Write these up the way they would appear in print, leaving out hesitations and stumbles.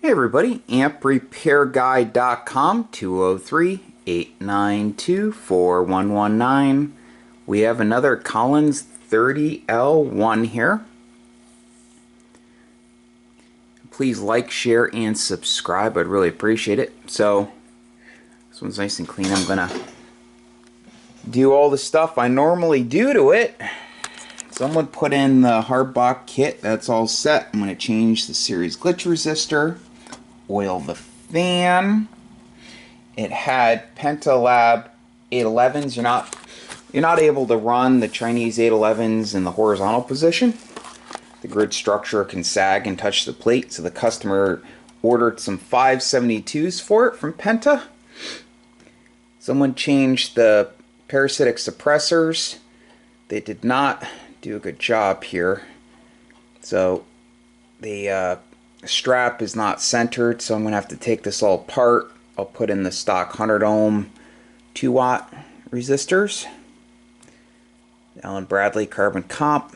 Hey everybody, amprepairguide.com, 203-892-4119. We have another Collins 30L1 here. Please like, share, and subscribe. I'd really appreciate it. So, this one's nice and clean. I'm going to do all the stuff I normally do to it. Someone put in the hardbox kit. That's all set. I'm going to change the series glitch resistor. Oil the fan. It had Pentalab 811s. You're not able to run the Chinese 811s in the horizontal position. The grid structure can sag and touch the plate, so the customer ordered some 572s for it from Penta. Someone changed the parasitic suppressors. They did not do a good job here. So the strap is not centered, so I'm going to have to take this all apart. I'll put in the stock 100 ohm 2-watt resistors. Allen Bradley carbon comp.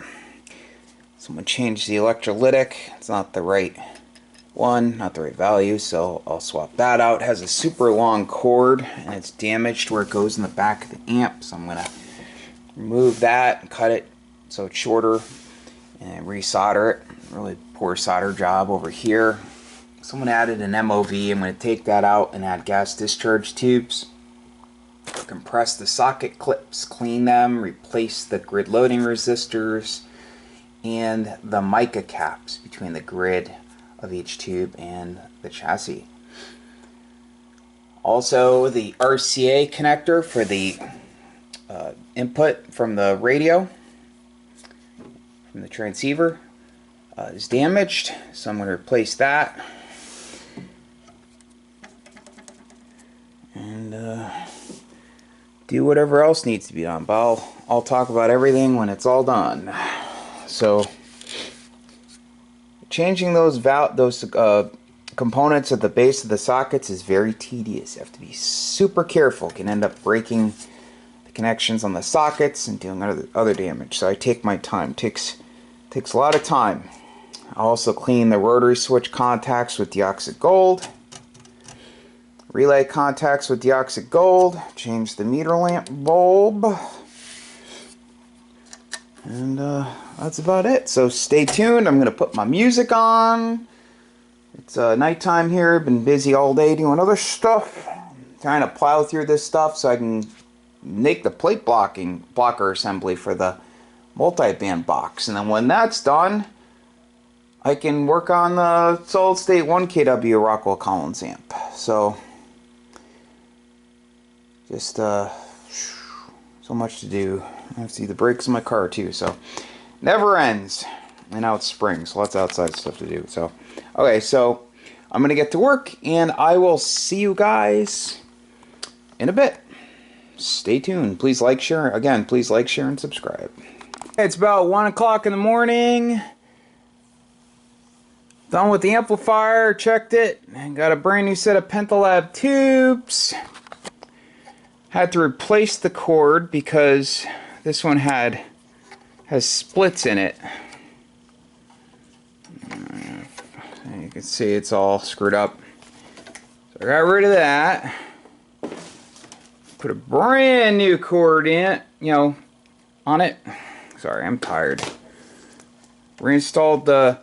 Someone changed the electrolytic. It's not the right one, not the right value, so I'll swap that out. It has a super long cord and it's damaged where it goes in the back of the amp, so I'm going to remove that and cut it so it's shorter and resolder it. Really poor solder job over here. Someone added an MOV. I'm going to take that out and add gas discharge tubes. Compress the socket clips, clean them, replace the grid loading resistors and the mica caps between the grid of each tube and the chassis. Also the RCA connector for the input from the radio, from the transceiver, is damaged, so I'm going to replace that. And do whatever else needs to be done, but I'll talk about everything when it's all done. So changing those components at the base of the sockets is very tedious. You have to be super careful. It can end up breaking the connections on the sockets and doing other damage. So I take my time. Takes a lot of time. I also clean the rotary switch contacts with deoxit gold. Relay contacts with deoxit gold. Change the meter lamp bulb. And that's about it. So stay tuned. I'm going to put my music on. It's nighttime here. Been busy all day doing other stuff. Trying to plow through this stuff so I can make the plate blocker assembly for the multi-band box. And then when that's done, I can work on the solid state 1 kW Rockwell Collins amp. So just so much to do. I have to see the brakes in my car too, so never ends. And now it's spring, so lots of outside stuff to do. So okay, so I'm gonna get to work and I will see you guys in a bit. Stay tuned. Please like, share. Again, please like, share, and subscribe. It's about 1 o'clock in the morning. Done with the amplifier, checked it, and got a brand new set of Pentalab tubes. Had to replace the cord because this one has splits in it. You can see it's all screwed up. So I got rid of that. Put a brand new cord in, on it. Sorry, I'm tired. Reinstalled the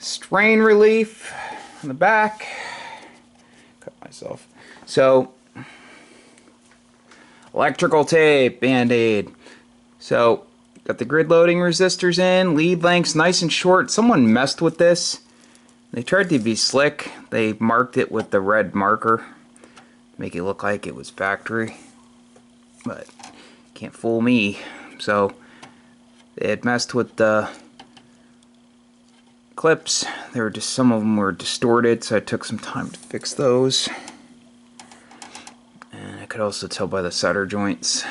strain relief on the back. Cut myself. So, electrical tape, band-aid. So, got the grid loading resistors in, lead lengths nice and short. Someone messed with this. They tried to be slick. They marked it with the red marker to make it look like it was factory. But, can't fool me. So, they had messed with the clips. They were just, some of them were distorted, so I took some time to fix those. And I could also tell by the solder joints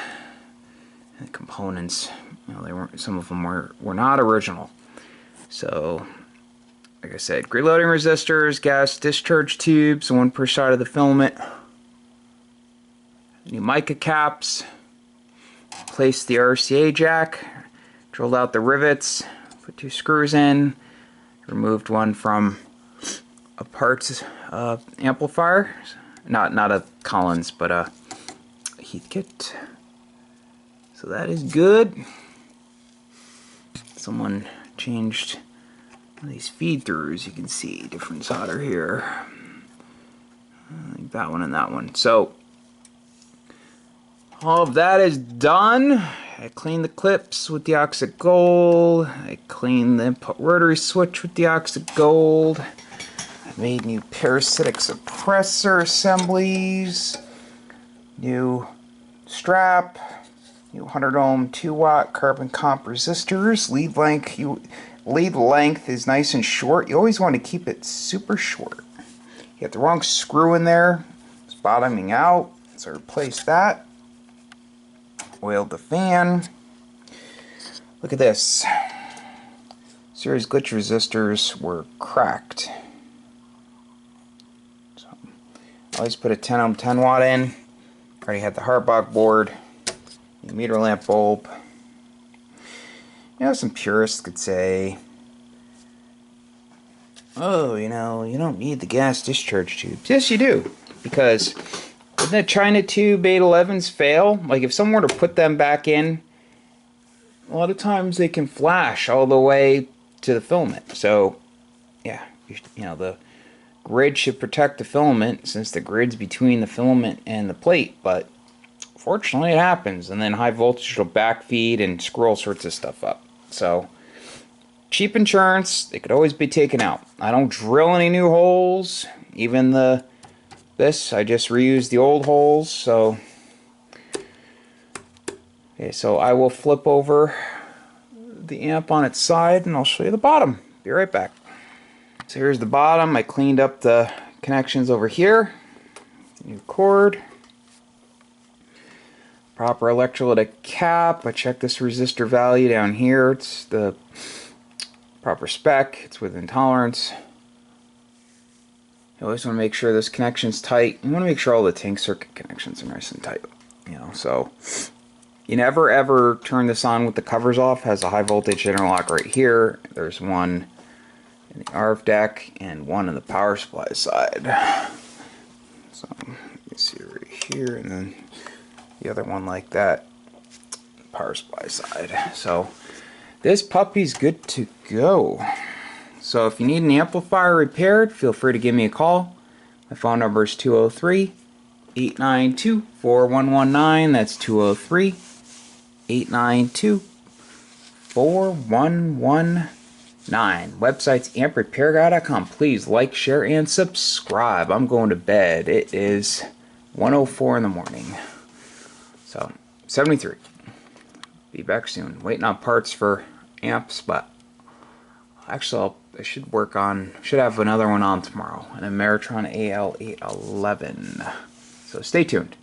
and the components, they weren't. Some of them were not original. So, like I said, grid loading resistors, gas discharge tubes, one per side of the filament. New mica caps. Placed the RCA jack. Drilled out the rivets. Put 2 screws in. Removed one from a parts amplifier, not a Collins, but a Heathkit. So that is good. Someone changed these feed throughs. You can see different solder here. Like that one and that one. So all of that is done. I cleaned the clips with the Oxide Gold. I cleaned the input rotary switch with the Oxide Gold. I made new parasitic suppressor assemblies. New strap. New 100 ohm 2 watt carbon comp resistors. Lead length is nice and short. You always want to keep it super short. You got the wrong screw in there. It's bottoming out. So replace that. Oiled the fan. Look at this. Series glitch resistors were cracked. So I always put a 10 ohm 10 watt in. Already had the Harbach board. The meter lamp bulb. You know, some purists could say, oh, you know, you don't need the gas discharge tubes. Yes, you do. Because when the China tube 811s fail, like if someone were to put them back in, a lot of times they can flash all the way to the filament. So, yeah, you know, the grid should protect the filament since the grid's between the filament and the plate. But fortunately, it happens. And then high voltage will backfeed and screw all sorts of stuff up. So, cheap insurance, it could always be taken out. I don't drill any new holes. Even this, I just reused the old holes. So, okay, so I will flip over the amp on its side and I'll show you the bottom. Be right back. So here's the bottom. I cleaned up the connections over here. New cord. Proper electrolytic cap. I checked this resistor value down here. It's the proper spec. It's within tolerance. You always want to make sure this connection's tight. You want to make sure all the tank circuit connections are nice and tight. You know, so you never ever turn this on with the covers off. It has a high voltage interlock right here. There's one in the RF deck and one in the power supply side. So you see right here, and then the other one like that, power supply side. So this puppy's good to go. So if you need an amplifier repaired, feel free to give me a call. My phone number is 203-892-4119. That's 203-892-4119. Website's amprepairguy.com. Please like, share, and subscribe. I'm going to bed. It is 1:04 in the morning. So, 73. Be back soon. Waiting on parts for amps, but actually I should have another one on tomorrow. An Ameritron AL811. So stay tuned.